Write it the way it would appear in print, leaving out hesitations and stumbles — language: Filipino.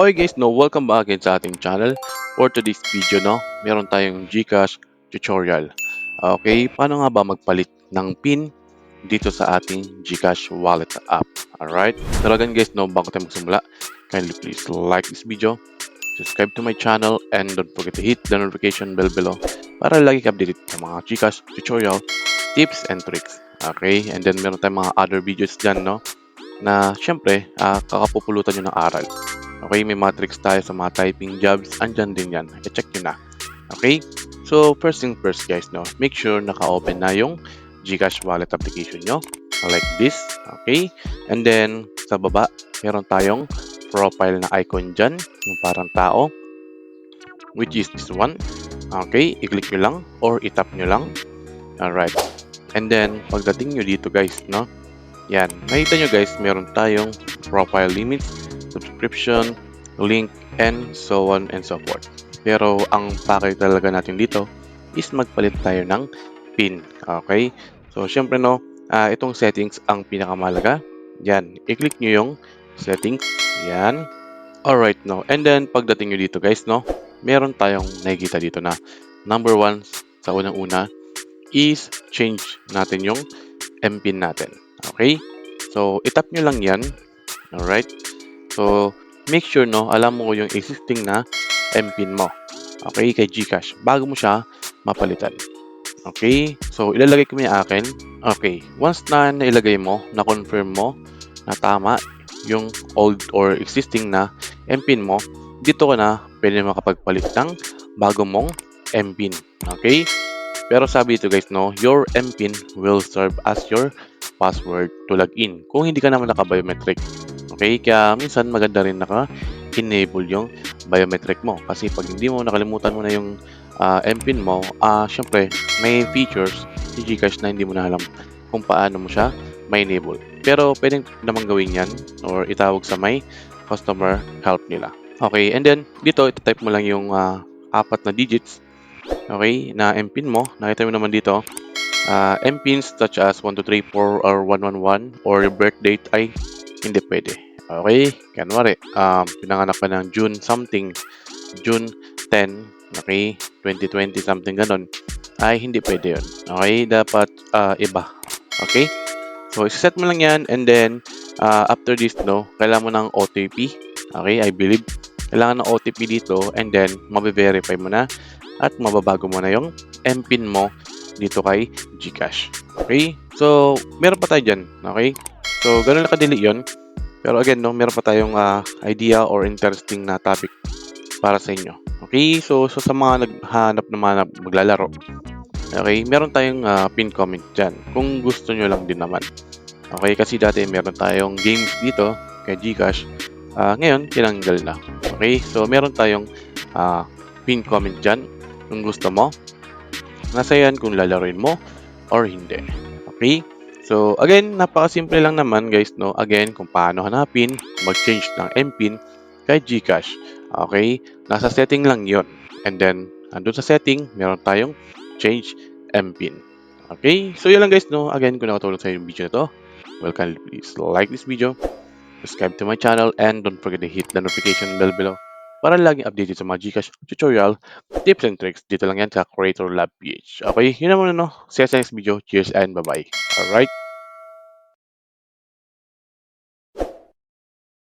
Okay guys, no, welcome back again sa ating channel. For today's video, no, meron tayong GCash tutorial. Okay, paano nga ba magpalit ng PIN dito sa ating GCash wallet app? Alright, pero again guys, no, bago tayo magsimula, kindly please like this video, subscribe to my channel, and don't forget to hit the notification bell below para lagi ka updated sa mga GCash tutorial, tips, and tricks. Okay, and then meron tayong mga other videos dyan, no, na syempre, kakapupulutan nyo ng aral. Okay, may mga tricks tayo sa mga typing jobs. Andyan din yan. I-check nyo na. Okay? So, first thing first guys, no? Make sure naka-open na yung GCash wallet application nyo. Like this. Okay? And then, sa baba, meron tayong profile na icon dyan. Yung parang tao. Which is this one. Okay? I-click nyo lang or i-tap nyo lang. Alright. And then, pagdating nyo dito guys, no? Yan. Nakita nyo guys, meron tayong profile limits, subscription, link, and so on and so forth. Pero ang pakay talaga natin dito is magpalit tayo ng PIN. Okay? So, syempre no, itong settings ang pinakamahalaga. Yan. I-click nyo yung settings. Yan. Alright, no. And then, pagdating nyo dito guys, no, meron tayong nakikita dito na number 1 sa unang-una is change natin yung MPIN natin. Okay? So, itap nyo lang yan. Alright? So, make sure, no, alam mo yung existing na MPIN mo. Okay? Kay GCash. Bago mo siya mapalitan. Okay? So, ilalagay ko yung akin. Okay. Once na nailagay mo, na-confirm mo na tama yung old or existing na MPIN mo, dito ka na pwede makapagpalit ng bago mong MPIN. Okay? Pero sabi ito guys, no, your MPIN will serve as your password to log in kung hindi ka naman naka-biometric. Okay? Kaya minsan maganda rin naka-enable yung biometric mo. Kasi pag hindi mo, nakalimutan mo na yung MPIN mo, syempre, may features si GCash na hindi mo na alam kung paano mo siya ma-enable. Pero pwedeng naman gawin yan or itawag sa may customer help nila. Okay, and then dito, ito-type mo lang yung 4 na digits. Okay, na MPIN mo. Nakita mo naman dito, MPINs such as 1234 or 111 or your birth date ay hindi pwede. Okay? Kanwari, pinanganak ka ng June something, June 10, okay, 2020 something ganon, ay hindi pwede yun. Okay? Dapat iba. Okay? So, set mo lang yan and then after this, no, kailangan mo ng OTP. Okay? I believe kailangan ng OTP dito and then mabe-verify mo na at mababago mo na yung MPIN mo dito kay GCash. Okay? So, meron pa tayo dyan. Okay? So, ganun lang kadili yun. Pero again, no, meron pa tayong idea or interesting na topic para sa inyo. Okay? So sa mga naghahanap naman na maglalaro, okay, meron tayong pin comment dyan. Kung gusto nyo lang din naman. Okay? Kasi dati meron tayong games dito kay GCash. Ngayon, tinanggal na. Okay? So, meron tayong pin comment dyan. Kung gusto mo, nasa yan kung lalaroin mo or hindi. Okay? So, again, napakasimple lang naman guys, no? Again, kung paano hanapin, mag-change ng MPIN kay GCash. Okay? Nasa setting lang yon. And then, andun sa setting, meron tayong change MPIN. Okay? So, yun lang guys, no? Again, kung nakatulong sa yung video na to, welcome, please like this video, subscribe to my channel, and don't forget to hit the notification bell below para laging updated sa mga GCash tutorial, tips and tricks. Dito lang yan sa Creator Lab PH. Okay, yun naman ano. See you sa next video. Cheers and bye-bye. Alright?